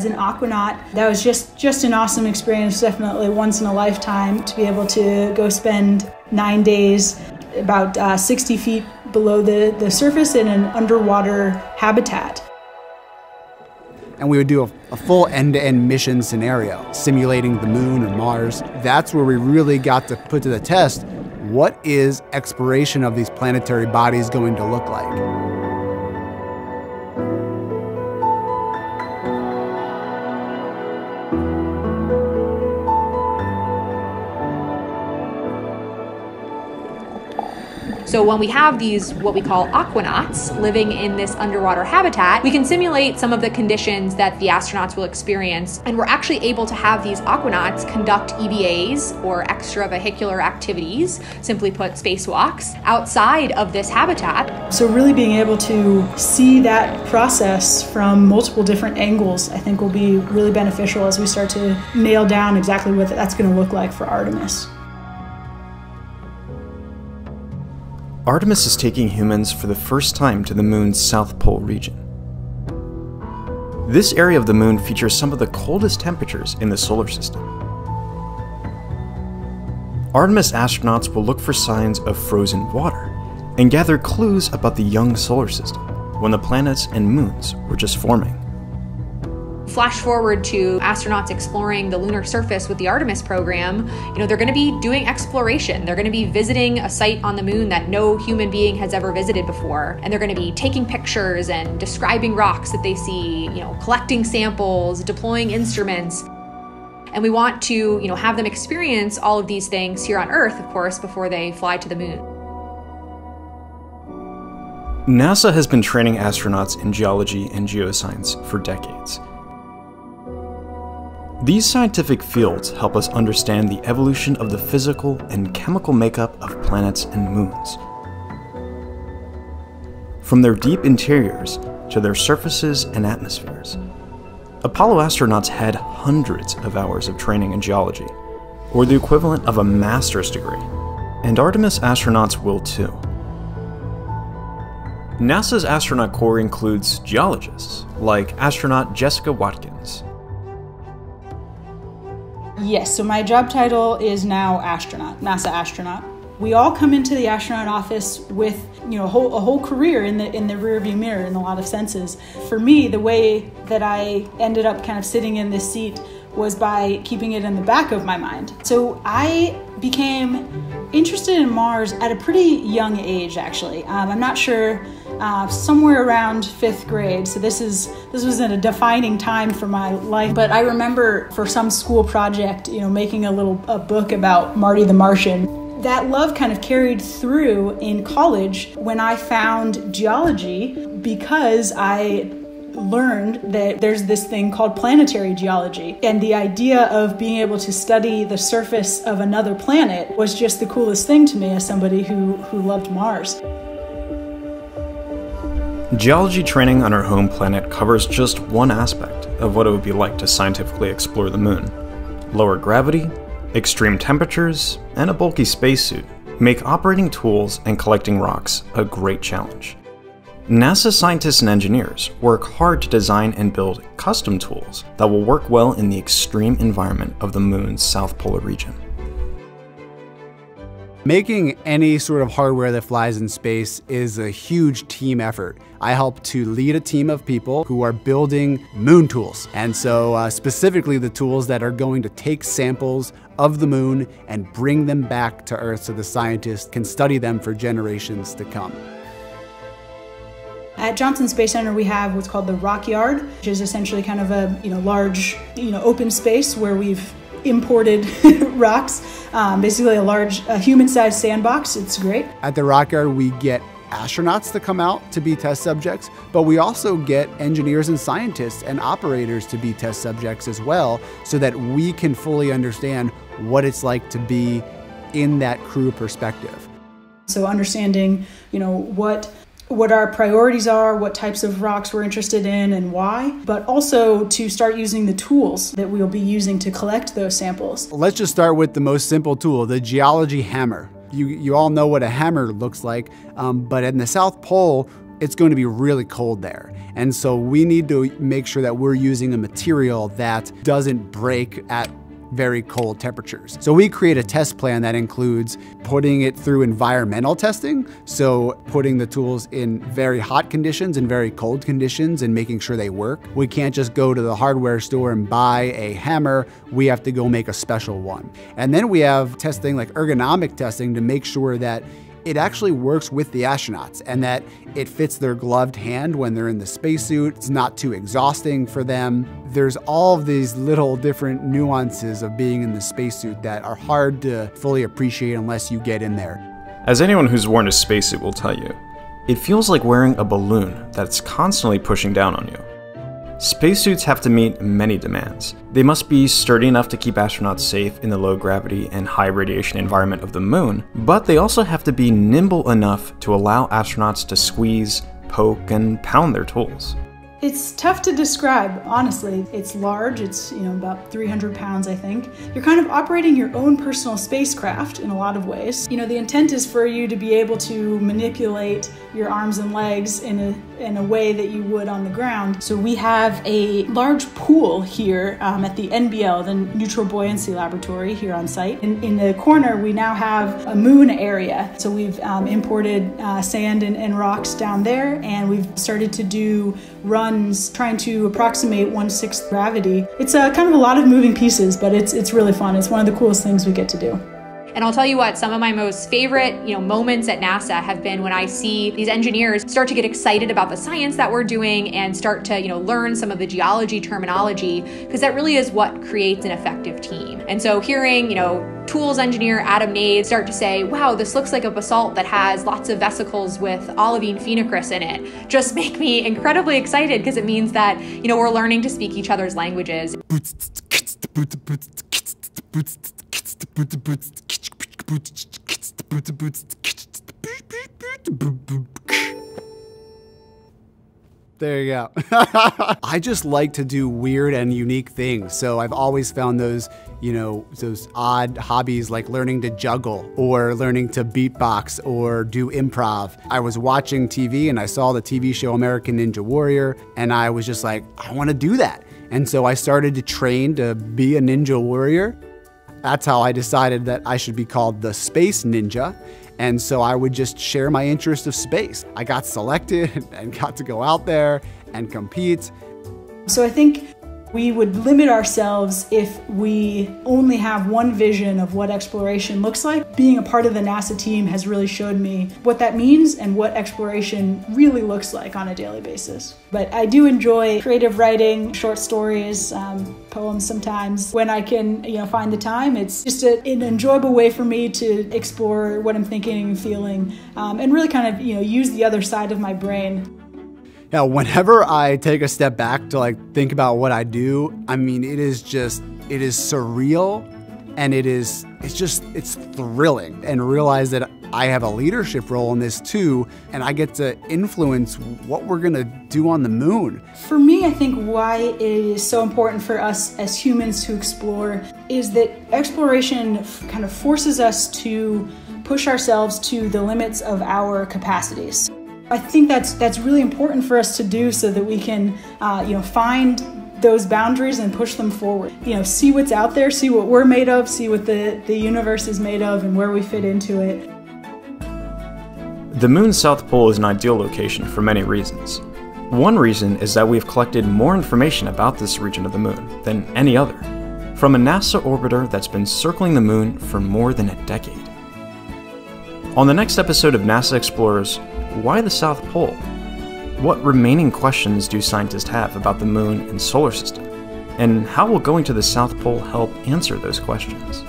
As an aquanaut, that was just an awesome experience, definitely once in a lifetime, to be able to go spend 9 days about 60 feet below the surface in an underwater habitat. And we would do a full end-to-end mission scenario, simulating the moon or Mars. That's where we really got to put to the test, what is exploration of these planetary bodies going to look like? So when we have these, what we call aquanauts, living in this underwater habitat, we can simulate some of the conditions that the astronauts will experience. And we're actually able to have these aquanauts conduct EVAs, or extravehicular activities, simply put, spacewalks, outside of this habitat. So really being able to see that process from multiple different angles, I think will be really beneficial as we start to nail down exactly what that's going to look like for Artemis. Artemis is taking humans for the first time to the moon's South Pole region. This area of the moon features some of the coldest temperatures in the solar system. Artemis astronauts will look for signs of frozen water and gather clues about the young solar system, when the planets and moons were just forming. Flash forward to astronauts exploring the lunar surface with the Artemis program. They're going to be doing exploration. They're going to be visiting a site on the moon that no human being has ever visited before. And they're going to be taking pictures and describing rocks that they see, collecting samples, deploying instruments. And we want to, have them experience all of these things here on Earth, of course, before they fly to the moon. NASA has been training astronauts in geology and geoscience for decades. These scientific fields help us understand the evolution of the physical and chemical makeup of planets and moons. From their deep interiors to their surfaces and atmospheres. Apollo astronauts had hundreds of hours of training in geology, or the equivalent of a master's degree, and Artemis astronauts will too. NASA's astronaut corps includes geologists, like astronaut Jessica Watkins. Yes, so my job title is now astronaut, NASA astronaut. We all come into the astronaut office with, a whole career in the rearview mirror in a lot of senses. For me, the way that I ended up kind of sitting in this seat was by keeping it in the back of my mind. So I became interested in Mars at a pretty young age, actually. I'm not sure, somewhere around 5th grade. So this was in a defining time for my life. But I remember for some school project, making a book about Marty the Martian. That love kind of carried through in college when I found geology, because I learned that there's this thing called planetary geology, and the idea of being able to study the surface of another planet was just the coolest thing to me as somebody who loved Mars. Geology training on our home planet covers just one aspect of what it would be like to scientifically explore the moon. Lower gravity, extreme temperatures, and a bulky spacesuit make operating tools and collecting rocks a great challenge. NASA scientists and engineers work hard to design and build custom tools that will work well in the extreme environment of the moon's South Polar region. Making any sort of hardware that flies in space is a huge team effort. I help to lead a team of people who are building moon tools. And so specifically the tools that are going to take samples of the moon and bring them back to Earth so the scientists can study them for generations to come. At Johnson Space Center, we have what's called the Rock Yard, which is essentially kind of a large open space where we've imported rocks, basically a human-sized sandbox. It's great. At the Rock Yard, we get astronauts to come out to be test subjects, but we also get engineers and scientists and operators to be test subjects as well, so that we can fully understand what it's like to be in that crew perspective. So understanding, what our priorities are, what types of rocks we're interested in and why, but also to start using the tools that we'll be using to collect those samples. Let's just start with the most simple tool, the geology hammer. You all know what a hammer looks like, but in the South Pole, it's going to be really cold there. And so we need to make sure that we're using a material that doesn't break at very cold temperatures. So we create a test plan that includes putting it through environmental testing, so putting the tools in very hot conditions and very cold conditions and making sure they work. We can't just go to the hardware store and buy a hammer, we have to go make a special one. And then we have testing like ergonomic testing to make sure that it actually works with the astronauts and that it fits their gloved hand when they're in the spacesuit. It's not too exhausting for them. There's all of these little different nuances of being in the spacesuit that are hard to fully appreciate unless you get in there. As anyone who's worn a spacesuit will tell you, it feels like wearing a balloon that's constantly pushing down on you. Spacesuits have to meet many demands. They must be sturdy enough to keep astronauts safe in the low gravity and high radiation environment of the moon, but they also have to be nimble enough to allow astronauts to squeeze, poke, and pound their tools. It's tough to describe, honestly. It's large, it's about 300 pounds, I think. You're kind of operating your own personal spacecraft in a lot of ways. The intent is for you to be able to manipulate your arms and legs in a way that you would on the ground. So we have a large pool here at the NBL, the Neutral Buoyancy Laboratory here on site. In the corner, we now have a moon area. So we've imported sand and rocks down there, and we've started to do runs trying to approximate 1/6 gravity. It's kind of a lot of moving pieces, but it's really fun. It's one of the coolest things we get to do. And I'll tell you what, some of my most favorite, moments at NASA have been when I see these engineers start to get excited about the science that we're doing and start to, learn some of the geology terminology, because that really is what creates an effective team. And so hearing, tools engineer Adam Nade start to say, wow, this looks like a basalt that has lots of vesicles with olivine phenocryst in it, just make me incredibly excited, because it means that, we're learning to speak each other's languages. There you go. I just like to do weird and unique things. So I've always found those, those odd hobbies like learning to juggle or learning to beatbox or do improv. I was watching TV and I saw the TV show American Ninja Warrior, and I was just like, I want to do that. And so I started to train to be a ninja warrior. That's how I decided that I should be called the Space Ninja. And so I would just share my interest of space. I got selected and got to go out there and compete. So I think we would limit ourselves if we only have one vision of what exploration looks like. Being a part of the NASA team has really showed me what that means and what exploration really looks like on a daily basis. But I do enjoy creative writing, short stories, poems sometimes. When I can find the time, it's just an enjoyable way for me to explore what I'm thinking and feeling, and really kind of use the other side of my brain. Now, whenever I take a step back to think about what I do, it is surreal, and it's thrilling, and realize that I have a leadership role in this too, and I get to influence what we're gonna do on the moon. For me, I think why it is so important for us as humans to explore is that exploration kind of forces us to push ourselves to the limits of our capacities. I think that's really important for us to do so that we can, find those boundaries and push them forward. See what's out there, see what we're made of, see what the universe is made of, and where we fit into it. The moon's south pole is an ideal location for many reasons. One reason is that we've collected more information about this region of the moon than any other, from a NASA orbiter that's been circling the moon for more than a decade. On the next episode of NASA Explorers, why the South Pole? What remaining questions do scientists have about the moon and solar system? And how will going to the South Pole help answer those questions?